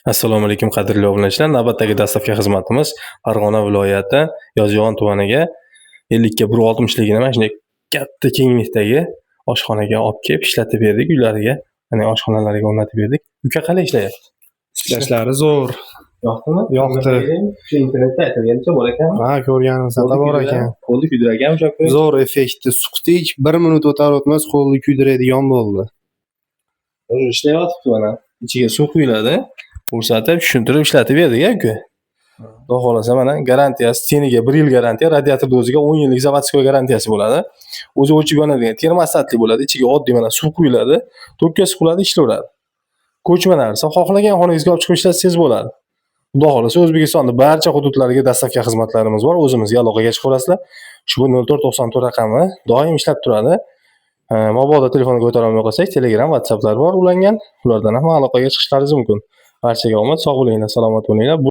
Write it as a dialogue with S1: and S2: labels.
S1: Assalomu alaykum qadrli obunachilar. Navbatdagi dastavka xizmatimiz Farg'ona viloyati Yozyovon tumaniga 50/160ligini mana shunday katta kenglikdagi oshxonaga olib kelib ishlatib berdik uylariga, mana oshxonalariga o'rnatib berdik. Uka qalay ishlayapti?
S2: Ishlashlari zo'r.
S1: Yoqdimi?
S2: Yoqdi.
S1: Shu internetda aytilganicha bor ekan.
S2: Ha, ko'rganimizda bor ekan.
S1: Qo'lni kuydirgan o'sha kun.
S2: Zo'r effektli suqdik. 1 minut o'tar o'tmas qo'lni kuydiradigan bo'ldi.
S1: Ishlayapti mana. Ichiga suv quyiladi. Ko'rsatib, tushuntirib ishlatib berdik uka. Xudo xolasa mana garantiyasi teniga 1 yil garantiya, radiatorning o'ziga 10 yillik заводской garantiyasi bo'ladi. O'zi o'chib yonadigan termostatli bo'ladi. Ichiga oddiy mana suv quyiladi, tokka suqiladi, ishlayveradi. Ko'chma narsa, xohlagan xonangizga olib chiqib ishlatsangiz bo'ladi. Xudo xolasa O'zbekistonning barcha hududlariga dastavka xizmatlarimiz bor. O'zimizga aloqaga chiqib olasizlar. Ushbu 0494 raqami doim ishlab turadi. Mobilda telefoniga ko'tara olmay qolsak, Telegram, WhatsApplar bor ulangan. Ulardan ham aloqaga chiqishlaringiz mumkin. Barchaga omad, sog' bo'linglar, salomat bo'linglar.